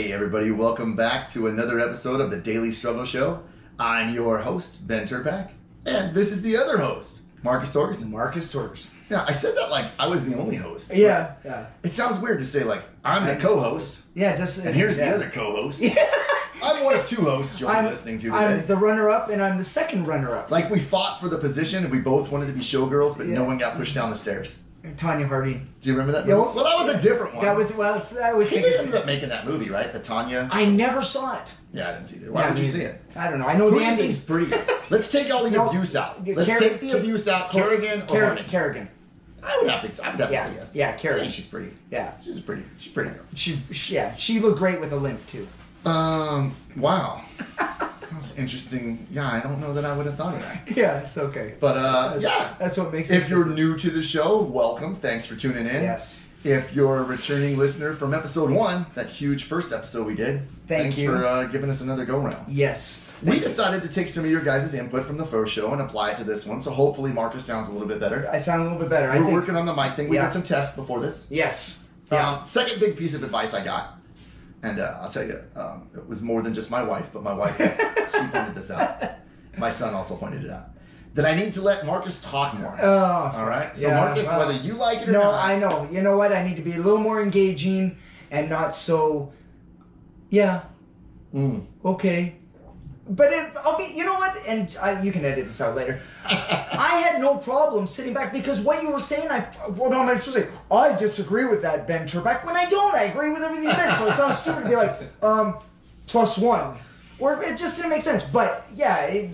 Hey everybody, welcome back to another episode of the Daily Struggle Show. I'm your host, Ben Turpak, and this is the other host, Marcus Torgerson. Marcus Torgerson. Yeah, I said that like I was the only host. Yeah. It sounds weird to say like, I'm the co-host, Yeah, and here's the other co-host. I'm one of two hosts you'll be listening to today. I'm the runner-up, and I'm the second runner-up. Like we fought for the position, and we both wanted to be showgirls, but no one got pushed down the stairs. Tanya Harding. Do you remember that Yeah, movie? Well, that was a different one. That was, I always He think ended up making that movie, right? The Tanya. I never saw it. Yeah, I didn't see it. Why would you see it? I don't know. I know Who the do you ending. think's pretty? Let's take all the abuse out. Let's take the abuse out. Kerrigan or Harding? Kerrigan. I would have to say yes. Yeah, I Kerrigan. think she's pretty. Yeah. She's a pretty girl. She looked great with a limp, too. Wow. That's interesting. Yeah, I don't know that I would have thought of that. Yeah, it's okay. But, That's what makes it. If you're new to the show, welcome. Thanks for tuning in. Yes. If you're a returning listener from episode 1, that huge first episode we did, Thanks for giving us another go-round. Yes. We decided to take some of your guys' input from the first show and apply it to this one, so hopefully Marcus sounds a little bit better. I sound a little bit better. We're working on the mic thing. We did some tests before this. Yes. Second big piece of advice I got, and I'll tell you, it was more than just my wife, but my wife, she pointed this out. My son also pointed it out. That I need to let Marcus talk more. All right? So Marcus, whether you like it or not. No, I know. You know what? I need to be a little more engaging and not so, okay. But I'll be, you know what? And you can edit this out later. I had no problem sitting back because what you were saying, what am I supposed to say? I disagree with that, Ben Turpak. When I don't, I agree with everything you said. So it sounds stupid to be like, +1. Or it just didn't make sense. But yeah,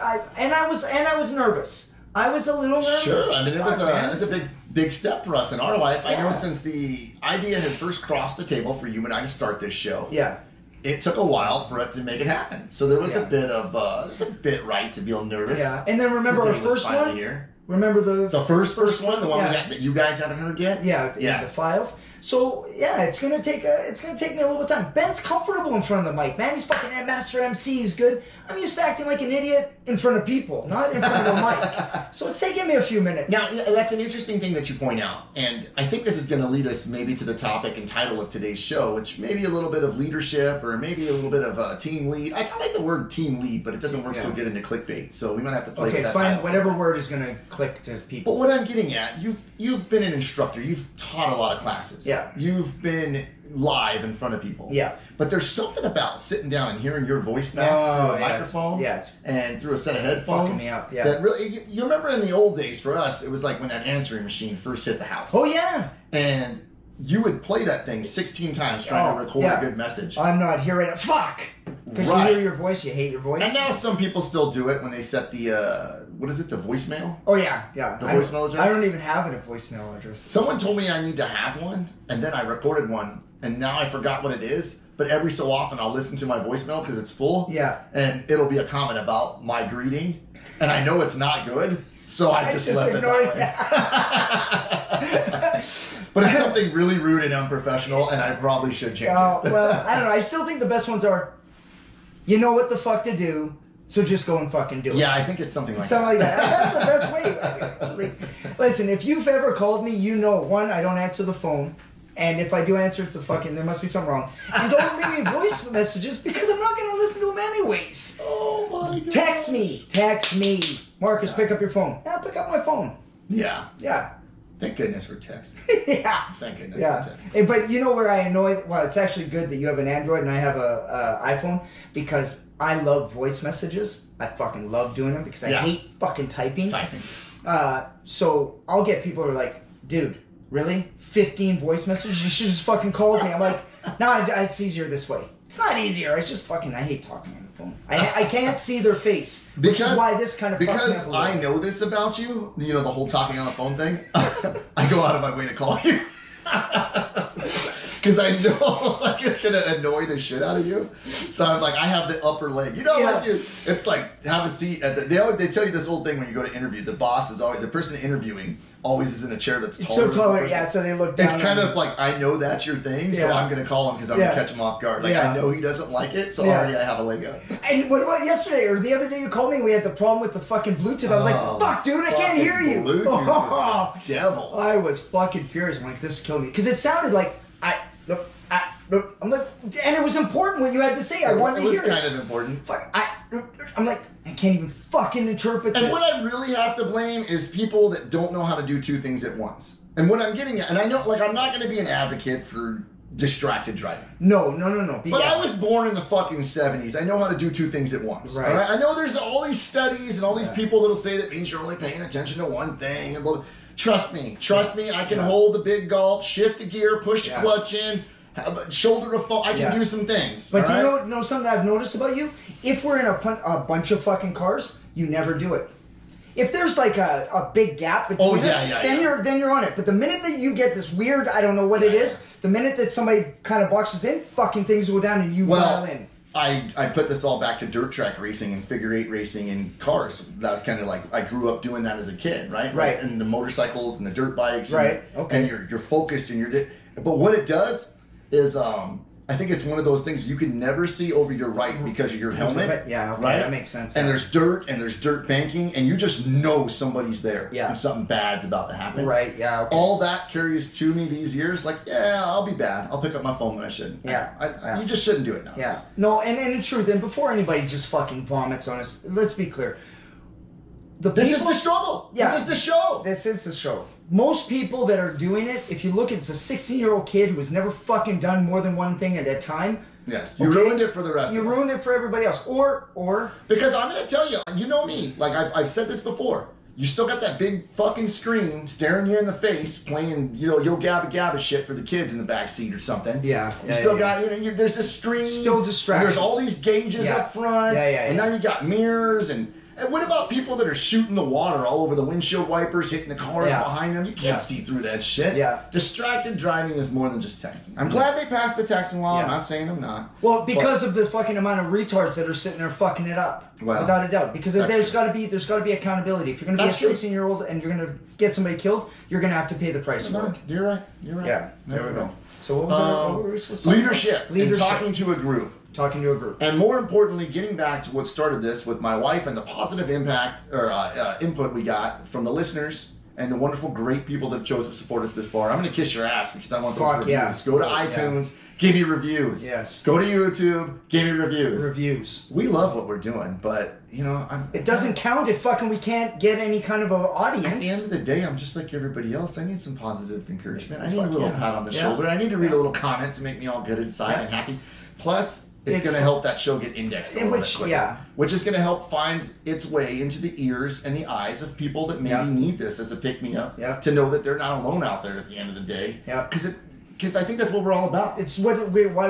I was nervous. I was a little nervous. Sure, I mean it was a big step for us in our life. I know since the idea had first crossed the table for you and I to start this show. Yeah. It took a while for it to make it happen. So there was a bit of there's a bit right to feel nervous. Yeah. And then remember our first one? Remember the first one, the one that you guys haven't heard yet? Yeah, the files. So yeah, it's gonna take me a little bit of time. Ben's comfortable in front of the mic, man. He's fucking master MC. He's good. I'm used to acting like an idiot in front of people, not in front of a mic. So it's taking me a few minutes. Now that's an interesting thing that you point out, and I think this is going to lead us maybe to the topic and title of today's show, which may be a little bit of leadership or maybe a little bit of a team lead. I like the word team lead, but it doesn't work so good into clickbait. So we might have to play with that. Okay, fine. Whatever word is going to click to people. But what I'm getting at, you've been an instructor. You've taught a lot of classes. Yeah. You've been live in front of people. Yeah. But there's something about sitting down and hearing your voice back through a microphone and through a set of headphones. Fucking me up, yeah. That really, you remember in the old days for us, it was like when that answering machine first hit the house. Oh, yeah. And you would play that thing 16 times trying to record a good message. I'm not here right now. Fuck! Because you hear your voice, you hate your voice. And now some people still do it when they set the, what is it, the voicemail? Oh, yeah. The voicemail address? I don't even have a voicemail address. Someone told me I need to have one, and then I recorded one, and now I forgot what it is. But every so often I'll listen to my voicemail because it's full. Yeah. And it'll be a comment about my greeting, and I know it's not good, so I just left it that way. But it's something really rude and unprofessional, and I probably should change it. Well, I don't know. I still think the best ones are, you know what the fuck to do, so just go and fucking do it. Yeah, I think it's something like Something that. like that. That's the best way. Listen, if you've ever called me, you know, one, I don't answer the phone. And if I do answer, it's there must be something wrong. And don't leave me voice messages because I'm not going to listen to them anyways. Oh my God. Text me. Marcus, pick up your phone. Yeah, pick up my phone. Yeah. Yeah. Thank goodness for text. Yeah. Thank goodness for text. But you know where I annoy? Well, it's actually good that you have an Android and I have a iPhone because I love voice messages. I fucking love doing them because I hate fucking typing. So I'll get people who are like, dude, really? 15 voice messages? You should just fucking call me. I'm like, no, it's easier this way. It's not easier. It's just fucking, I hate talking on the phone. I can't see their face, which is why this kind of fucks me up a Because little. I know this about you, the whole talking on the phone thing, I go out of my way to call you. Because I know like it's going to annoy the shit out of you. So I'm like, I have the upper leg. Like it's like, have a seat. They tell you this old thing when you go to interview. The boss is always, the person interviewing always is in a chair that's taller. So taller, so they look down. It's kind of like, I know that's your thing, so I'm going to call him because I'm going to catch him off guard. Like, I know he doesn't like it, so already I have a leg up. And what about yesterday or the other day you called me and we had the problem with the fucking Bluetooth. I was like, fuck, dude, I can't hear you. Bluetooth was the devil. I was fucking furious. I'm like, this killed me. Because it sounded like, I'm like, and it was important what you had to say. I wanted to hear it. It was kind of important. I'm like, I can't even fucking interpret this. And what I really have to blame is people that don't know how to do two things at once. And what I'm getting at, and I know, like, I'm not going to be an advocate for distracted driving. No. But I was born in the fucking 70s. I know how to do two things at once. Right. All right? I know there's all these studies and all these people that'll say that means you're only paying attention to one thing. And blah. Trust me. I can hold a big gulp, shift the gear, push the clutch in, shoulder to fall. I can do some things. But do you know something I've noticed about you? If we're in a bunch of fucking cars, you never do it. If there's like a big gap between us, then you're on it. But the minute that you get this weird, I don't know what it is, the minute that somebody kind of boxes in, fucking things go down and you dial in. I put this all back to dirt track racing and figure eight racing in cars. That was kind of like, I grew up doing that as a kid, right? Right. And the motorcycles and the dirt bikes. Right. And you're focused and but what it does is, I think it's one of those things you can never see over your right because of your helmet. Yeah, okay, right? That makes sense. And there's dirt banking, and you just know somebody's there. Yeah. And something bad's about to happen. Right, yeah. Okay. All that carries to me these years, like, yeah, I'll be bad. I'll pick up my phone when I shouldn't. Yeah. You just shouldn't do it now. Yeah. No, and in truth, and before anybody just fucking vomits on us, let's be clear. This is the struggle. Yeah. This is the show. This is the show. Most people that are doing it, if you look, it's a 16-year-old kid who has never fucking done more than one thing at a time. Yes, you ruined it for the rest of us. You ruined it for everybody else. Or... Because I'm going to tell you, you know me, like I've said this before, you still got that big fucking screen staring you in the face playing, Yo Gabba Gabba shit for the kids in the back seat or something. Yeah. You still got, there's a screen. Still distractions. There's all these gauges up front. And now you got mirrors and what about people that are shooting the water all over the windshield wipers, hitting the cars behind them? You can't see through that shit. Yeah. Distracted driving is more than just texting. I'm glad they passed the texting law. I'm not saying I'm not. Well, because of the fucking amount of retards that are sitting there fucking it up. Well, without a doubt. Because there's got to be accountability. If you're going to be a 16-year-old and you're going to get somebody killed, you're going to have to pay the price for it. You're right. Yeah. There we go. So what were we supposed to talk Leadership. about? And talking to a group. Talking to a group. And more importantly, getting back to what started this with my wife and the positive impact or input we got from the listeners and the wonderful, great people that have chosen to support us this far. I'm going to kiss your ass because I want those reviews. Yeah. Go to iTunes, give me reviews. Yes. Go to YouTube, give me reviews. Reviews. We love what we're doing, but, it doesn't count if fucking we can't get any kind of an audience. At the end of the day, I'm just like everybody else. I need some positive encouragement. I need a little pat on the shoulder. I need to read a little comment to make me all good inside and happy. Plus... It's going to help that show get indexed a little bit quicker. Which is going to help find its way into the ears and the eyes of people that maybe need this as a pick-me-up to know that they're not alone out there at the end of the day. Because I think that's what we're all about. It's why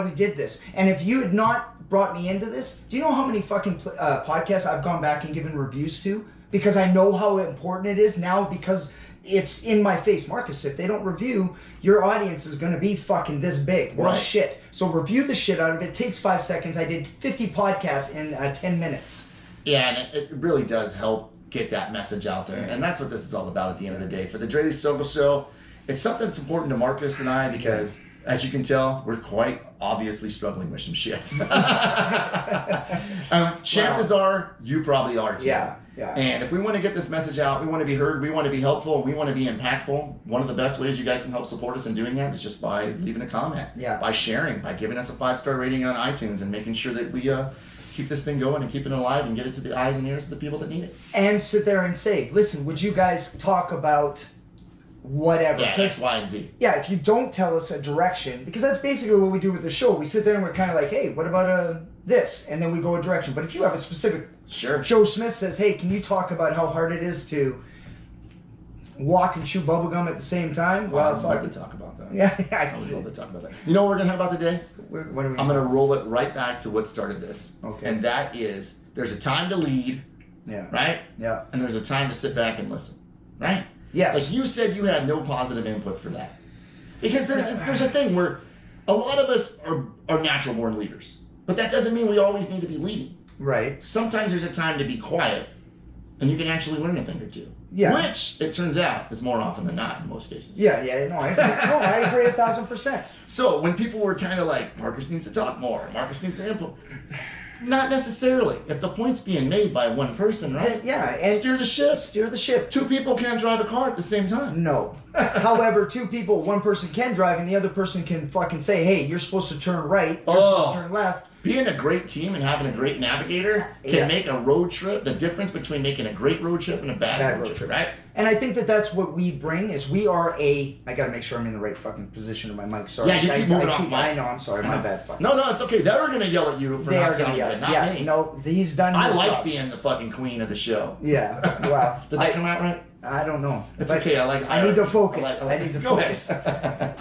we did this. And if you had not brought me into this, do you know how many fucking podcasts I've gone back and given reviews to? Because I know how important it is now because... It's in my face. Marcus, if they don't review, your audience is going to be fucking this big. Well, shit. So review the shit out of it. It takes 5 seconds. I did 50 podcasts in 10 minutes. Yeah, and it really does help get that message out there. And that's what this is all about at the end of the day. For the Draley Stogle Show, it's something that's important to Marcus and I because, as you can tell, we're quite obviously struggling with some shit. Chances are you probably are too. Yeah. And if we want to get this message out, we want to be heard, we want to be helpful, we want to be impactful, one of the best ways you guys can help support us in doing that is just by leaving a comment, by sharing, by giving us a 5-star rating on iTunes and making sure that we keep this thing going and keep it alive and get it to the eyes and ears of the people that need it. And sit there and say, listen, would you guys talk about whatever? Yeah, X, Y, and Z. Yeah, if you don't tell us a direction, because that's basically what we do with the show. We sit there and we're kind of like, hey, what about this? And then we go a direction. But if you have a specific... Sure. Joe Smith says, hey, can you talk about how hard it is to walk and chew bubblegum at the same time? Well, I'd like to talk about that. Yeah, I would love to talk about that. You know what we're going to have about today? What are we I'm going to roll it right back to what started this. Okay. And that is, there's a time to lead, right? Yeah. And there's a time to sit back and listen, right? Yes. Like you said, you had no positive input for that. Because there's a thing where a lot of us are natural born leaders. But that doesn't mean we always need to be leading. Right. Sometimes there's a time to be quiet, and you can actually learn a thing or two. Yeah. Which, it turns out, is more often than not in most cases. No, I agree. I agree 1,000%. So, when people were kind of like, Marcus needs to talk more, Marcus needs to input, Not necessarily. If the point's being made by one person, right? And steer the ship. Steer the ship. Two people can't drive a car at the same time. No. However, two people, one person can drive, and the other person can fucking say, "Hey, you're supposed to turn right. You're supposed to turn left." Being a great team and having a great navigator can make a road trip. The difference between making a great road trip and a bad road trip, right? And I think that that's what we bring. Is we are I gotta make sure I'm in the right fucking position of my mic. Sorry. Yeah, you keep moving off mic. I know. I'm sorry. My bad. No, it's okay. They're gonna yell at you for not sounding good, not me. No, he's done. I like being the fucking queen of the show. Yeah. Wow. Did that come out right? I don't know. It's okay. I need to focus. I need to Go focus. ahead.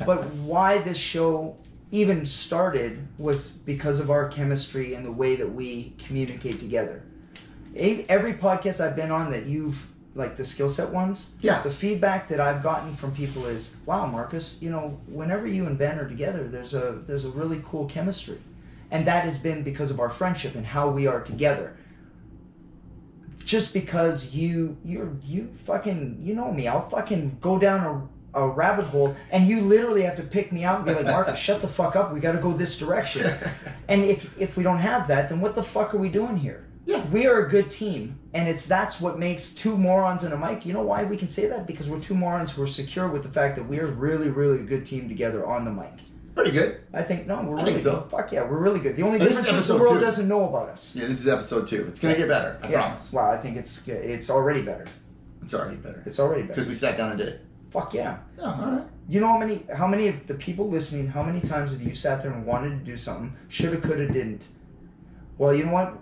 But why this show even started was because of our chemistry and the way that we communicate together. Every podcast I've been on that you've, like the skill set ones, the feedback that I've gotten from people is, wow, Marcus, whenever you and Ben are together, there's a really cool chemistry. And that has been because of our friendship and how we are together. Just because you fucking, you know me, I'll fucking go down a rabbit hole and you literally have to pick me out and be like, Marcus, shut the fuck up, we gotta go this direction. And if we don't have that, then what the fuck are we doing here? Yeah. We are a good team, and that's what makes two morons and a mic. You know why we can say that? Because we're two morons who are secure with the fact that we're really, really a good team together on the mic. Pretty good. I think we're really good. So. Fuck yeah, we're really good. The only difference is the world doesn't know about us. Yeah, this is episode 2. It's gonna get better. I promise. Wow, I think it's already better. It's already better. It's already better. Because we sat down and did it. Fuck yeah. Yeah, all right. You know how many of the people listening, how many times have you sat there and wanted to do something, shoulda, coulda, didn't? Well, you know what?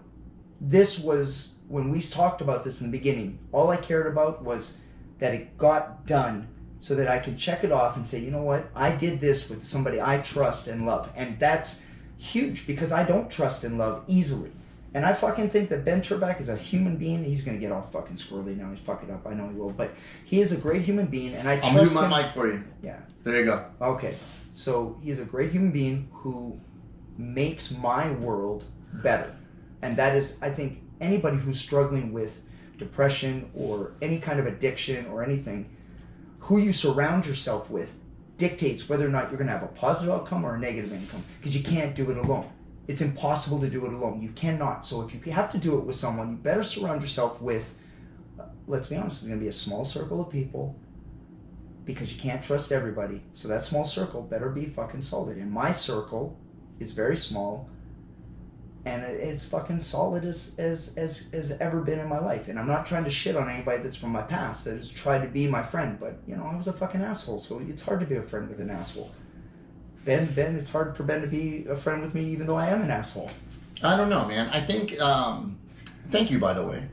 This was, when we talked about this in the beginning, all I cared about was that it got done so that I could check it off and say, you know what? I did this with somebody I trust and love. And that's huge because I don't trust and love easily. And I fucking think that Ben Turback is a human being. He's going to get all fucking squirrely now. He's fucking up. I know he will. But he is a great human being, and I trust him. I'll mute my mic for you. Yeah. There you go. Okay. So he is a great human being who makes my world better. And that is, I think, anybody who's struggling with depression or any kind of addiction or anything, who you surround yourself with dictates whether or not you're going to have a positive outcome or a negative outcome, because you can't do it alone. It's impossible to do it alone. You cannot. So if you have to do it with someone, you better surround yourself with, let's be honest, it's going to be a small circle of people, because you can't trust everybody. So that small circle better be fucking solid. And my circle is very small, and it's fucking solid as ever been in my life. And I'm not trying to shit on anybody that's from my past that has tried to be my friend, but I was a fucking asshole, so it's hard to be a friend with an asshole. Ben, it's hard for Ben to be a friend with me even though I am an asshole. I don't know, man. I think, thank you, by the way.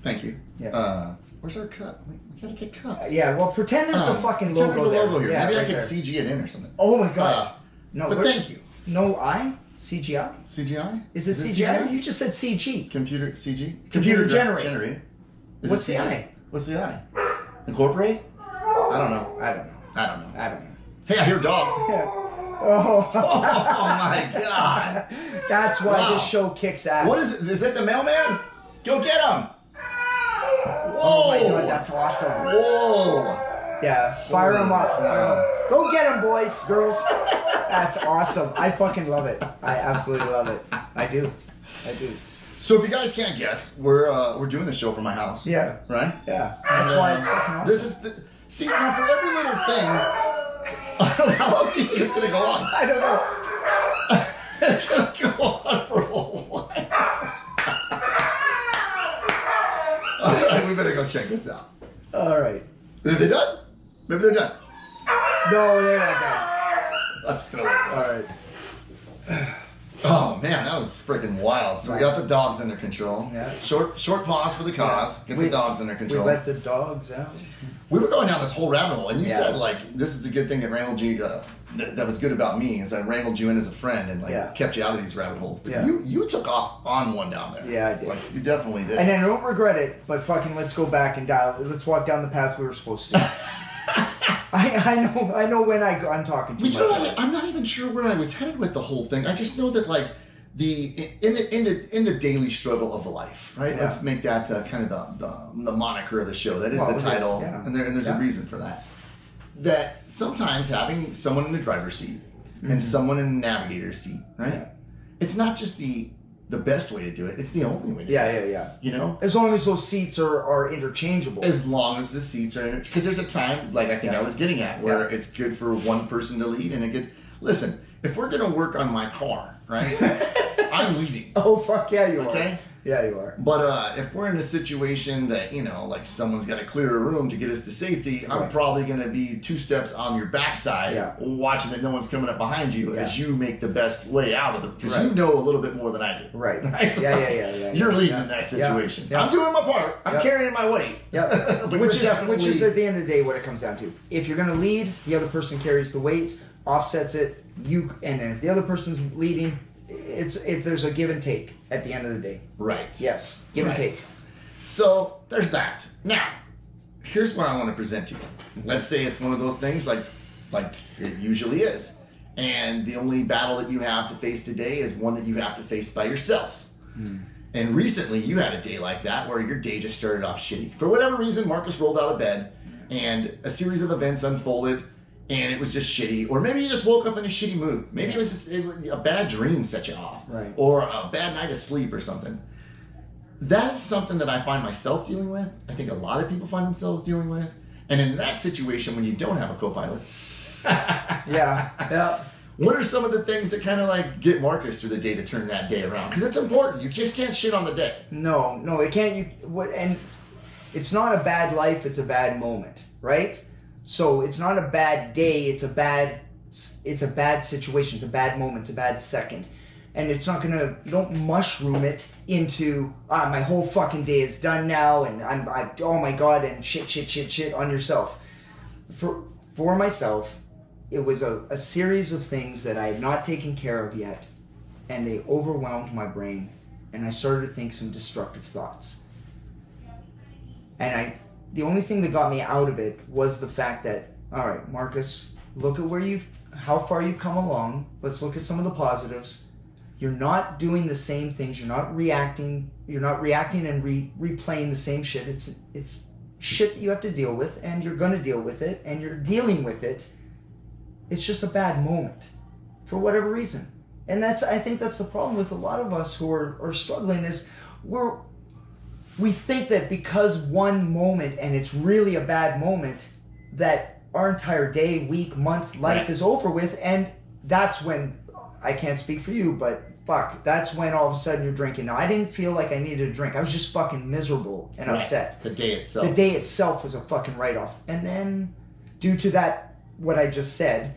Thank you. Yeah. Where's our cut? We gotta get cuts. Yeah, well, pretend there's a fucking logo there's a logo here. Yeah, Maybe right I could there. CG it in or something. Oh my god. No, but thank you. No, CGI? CGI? Is it CGI? You just said CG. Computer CG? Computer generated. What's the I? What's the I? Incorporate? I don't know. I don't know. Hey, I hear dogs. Yeah. Oh my god. That's why this show kicks ass. What is it? Is it the mailman? Go get him. Whoa. Oh my god, that's awesome. Whoa. Yeah, fire him up. Go get him, boys, girls. That's awesome. I fucking love it. I absolutely love it. I do. So if you guys can't guess, we're doing this show from my house. Yeah. Right? Yeah. That's why it's fucking awesome. This is see, now for every little thing, how long do you think it's gonna go on? I don't know. It's gonna go on for a while. Alright, we better go check this out. Alright. Are they done? Maybe they're done. No, they're not done. I'm just gonna let Alright. Oh man, that was freaking wild. So we got the dogs under control. Yeah. Short pause for the cause. Get the dogs under control. We let the dogs out. We were going down this whole rabbit hole, and you said like this is a good thing that wrangled you. That was good about me is I wrangled you in as a friend and kept you out of these rabbit holes. But you took off on one down there. Yeah, I did. Like, you definitely did. And I don't regret it, but fucking let's go back and dial. Let's walk down the path we were supposed to. I know when I'm talking too much. I'm not even sure where I was headed with the whole thing. I just know that like in the daily struggle of life, right? Yeah. Let's make that kind of the moniker of the show. That is the title, and there's a reason for that. That sometimes having someone in the driver's seat and someone in the navigator's seat, right? Yeah. It's not just the the best way to do it. It's the only way to do it. Yeah. You know? As long as those seats are interchangeable. As long as the seats are... Because there's a time, like I think I was getting at, where it's good for one person to lead and a good... Listen, if we're going to work on my car, right? I'm leading. Oh, fuck yeah, you are. Okay? Yeah, you are. But if we're in a situation that, you know, like someone's got to clear a room to get us to safety, I'm probably going to be 2 steps on your backside watching that no one's coming up behind you as you make the best way out of it. Because you know a little bit more than I do. Right. Yeah. You're leading in that situation. I'm doing my part. I'm carrying my weight. Yeah. which is at the end of the day what it comes down to. If you're going to lead, the other person carries the weight, offsets it, and then if the other person's leading... there's a give and take at the end of the day. Right. Yes. Give and take. So there's that. Now, here's what I want to present to you. Let's say it's one of those things like it usually is. And the only battle that you have to face today is one that you have to face by yourself. And recently you had a day like that where your day just started off shitty. For whatever reason, Marcus rolled out of bed and a series of events unfolded. And it was just shitty. Or maybe you just woke up in a shitty mood. Maybe it was just a bad dream set you off. Right. Or a bad night of sleep or something. That is something that I find myself dealing with. I think a lot of people find themselves dealing with. And in that situation, when you don't have a co-pilot. Yeah. What are some of the things that kind of like get Marcus through the day to turn that day around? Because it's important. You just can't shit on the day. No, it can't. And it's not a bad life. It's a bad moment, right? So it's not a bad day, it's a bad situation, it's a bad moment, it's a bad second. And it's not gonna, you don't mushroom it into, my whole fucking day is done now and I oh my God, and shit on yourself. For myself, it was a series of things that I had not taken care of yet, and they overwhelmed my brain, and I started to think some destructive thoughts. And the only thing that got me out of it was the fact that, all right, Marcus, look at how far you've come along. Let's look at some of the positives. You're not doing the same things. You're not reacting. You're not reacting and replaying the same shit. It's shit that you have to deal with, and you're gonna deal with it, and you're dealing with it. It's just a bad moment, for whatever reason. And I think that's the problem with a lot of us who are struggling is we think that because one moment, and it's really a bad moment, that our entire day, week, month, life is over with, and that's when, I can't speak for you, but fuck, that's when all of a sudden you're drinking. Now, I didn't feel like I needed a drink. I was just fucking miserable and upset. The day itself. The day itself was a fucking write-off. And then, due to that, what I just said,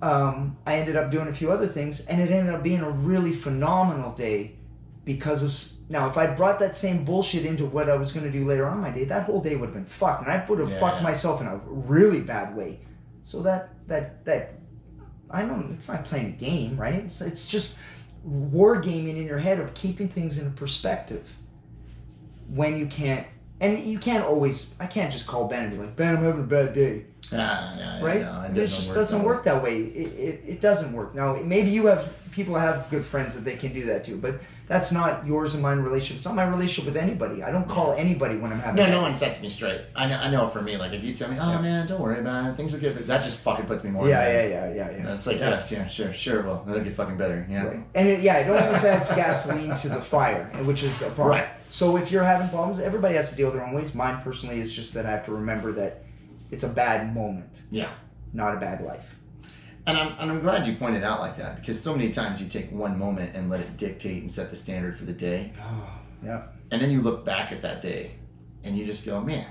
I ended up doing a few other things, and it ended up being a really phenomenal day. Because of now, if I brought that same bullshit into what I was going to do later on in my day, that whole day would have been fucked, and I would have fucked myself in a really bad way. So that I know it's not playing a game, right? It's just wargaming in your head of keeping things in perspective. When you can't, and you can't always. I can't just call Ben and be like, Ben, I'm having a bad day. Right? It just doesn't work that way. It doesn't work. Now, maybe people have good friends that they can do that too, but that's not yours and mine relationship. It's not my relationship with anybody. I don't call anybody when I'm having no one sets me straight. I know for me, like if you tell me, oh man, don't worry about it, things will get better, that just fucking puts me more Yeah. It's like, sure, well, that'll get fucking better. Yeah. Right. And it always adds gasoline to the fire, which is a problem. Right. So if you're having problems, everybody has to deal with their own ways. Mine personally is just that I have to remember that it's a bad moment. Yeah. Not a bad life. And I'm glad you pointed out like that, because so many times you take one moment and let it dictate and set the standard for the day. Oh, yeah. And then you look back at that day and you just go, man,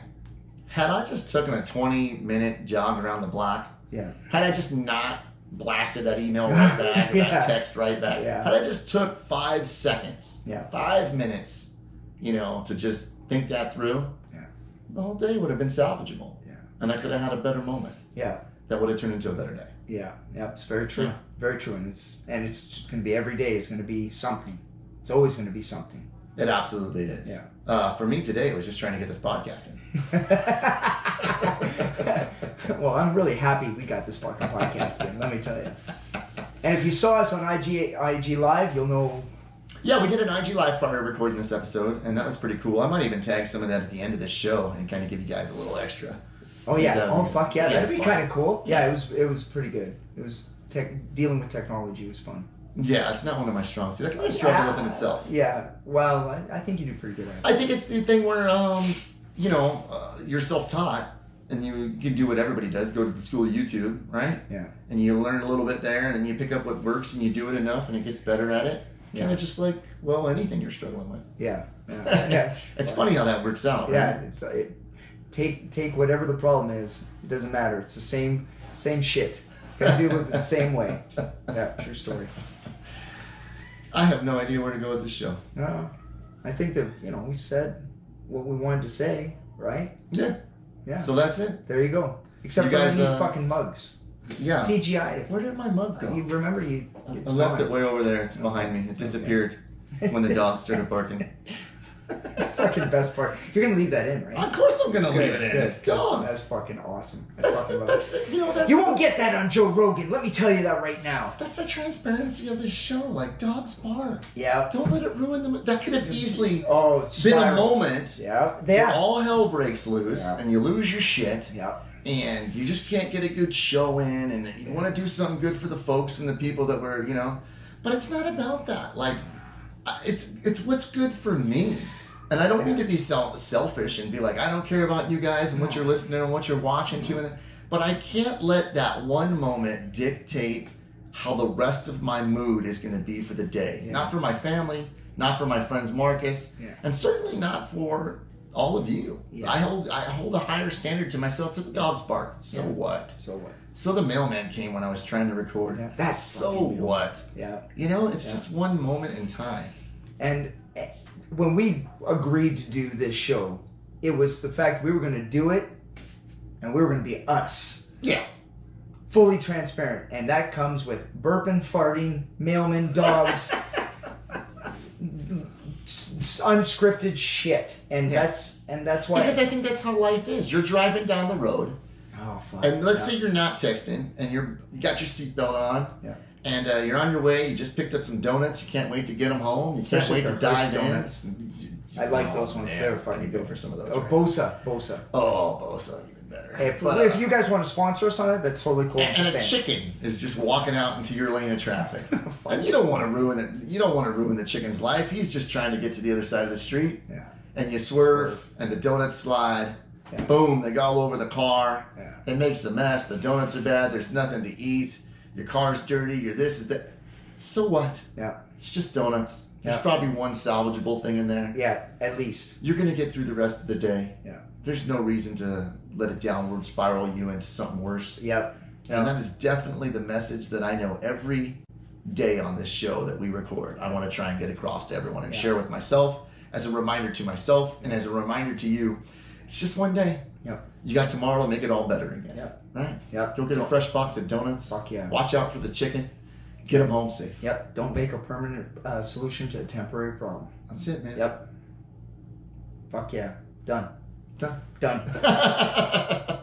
had I just taken a 20-minute jog around the block, had I just not blasted that email right back, or that text right back, had I just took 5 seconds, 5 minutes, to just think that through, the whole day would have been salvageable. Yeah. And I could have had a better moment. Yeah. That would have turned into a better day. Yeah, it's very true. Yeah. Very true. And it's just going to be every day is going to be something. It's always going to be something. It absolutely is. Yeah. For me today, it was just trying to get this podcast in. Well, I'm really happy we got this fucking podcast in, let me tell you. And if you saw us on IG Live, you'll know. Yeah, we did an IG Live prior to recording this episode, and that was pretty cool. I might even tag some of that at the end of this show and kind of give you guys a little extra. Oh yeah! Fuck yeah! That'd be kind of cool. Yeah, it was pretty good. It was dealing with technology was fun. Yeah, it's not one of my strong suits. I kind of struggle with in itself. Yeah. Well, I think you do pretty good at it. I think it's the thing where, you're self-taught and you can do what everybody does. Go to the school of YouTube, right? Yeah. And you learn a little bit there, and then you pick up what works, and you do it enough, and it gets better at it. Kind of just like, well, anything you're struggling with. Yeah. Yeah. It's funny how that works out. Yeah. Right? Take whatever the problem is. It doesn't matter. It's the same shit. Gotta deal with it the same way. Yeah. True story. I have no idea where to go with this show. No. I think that we said what we wanted to say, right? Yeah. Yeah. So that's it. There you go. Except You for guys, I need fucking mugs. Yeah. CGI. Where did my mug go? You remember I left it way over there. It's behind me. It disappeared when the dog started barking. Fucking best part. You're gonna leave that in, right? Of course I'm gonna leave it in. Good. It's dogs. That's fucking awesome. That's You won't get that on Joe Rogan. Let me tell you that right now. That's the transparency of this show. Like, dogs bark. Yeah. Don't let it ruin the. That could have easily been a spiraled. moment. Yeah. Where all hell breaks loose, and you lose your shit. Yeah. And you just can't get a good show in, and you want to do something good for the folks and the people that were, But it's not about that. Like, it's what's good for me. And I don't mean to be selfish and be like, I don't care about you guys and what you're listening and what you're watching to. But I can't let that one moment dictate how the rest of my mood is going to be for the day. Yeah. Not for my family, not for my friends Marcus, and certainly not for all of you. Yeah. I hold a higher standard to myself. To the dogs bark. So what? So what? So the mailman came when I was trying to record. Yeah. That's so what? Yeah. It's just one moment in time. And when we agreed to do this show, it was the fact we were going to do it, and we were going to be us. Yeah. Fully transparent. And that comes with burping, farting, mailman, dogs, unscripted shit. And that's why. Because I think that's how life is. You're driving down the road. Oh, fuck. And let's say you're not texting, and you got your seatbelt on. Yeah. And you're on your way. You just picked up some donuts. You can't wait to get them home. You can't wait to dive in. I like those ones. Man, They're fucking go good. for some of those. Oh, right? Bosa. Oh, Bosa, even better. Hey, if you guys want to sponsor us on it, that's totally cool. And a chicken is just walking out into your lane of traffic, and you don't want to ruin it. You don't want to ruin the chicken's life. He's just trying to get to the other side of the street. Yeah. And you swerve, and the donuts slide. Yeah. Boom! They go all over the car. Yeah. It makes a mess. The donuts are bad. There's nothing to eat. Your car's dirty. You're this is that. So what? Yeah. It's just donuts. There's probably one salvageable thing in there. Yeah, at least. You're going to get through the rest of the day. Yeah. There's no reason to let it downward spiral you into something worse. Yep. And that is definitely the message that I know every day on this show that we record. I want to try and get across to everyone and share with myself as a reminder to myself and as a reminder to you. It's just one day. Yep. You got tomorrow to make it all better again. Yep. Right? Yep. Go get a fresh box of donuts. Fuck yeah. Watch out for the chicken. Get them home safe. Yep. Don't make a permanent solution to a temporary problem. That's it, man. Yep. Fuck yeah. Done. Done. Done.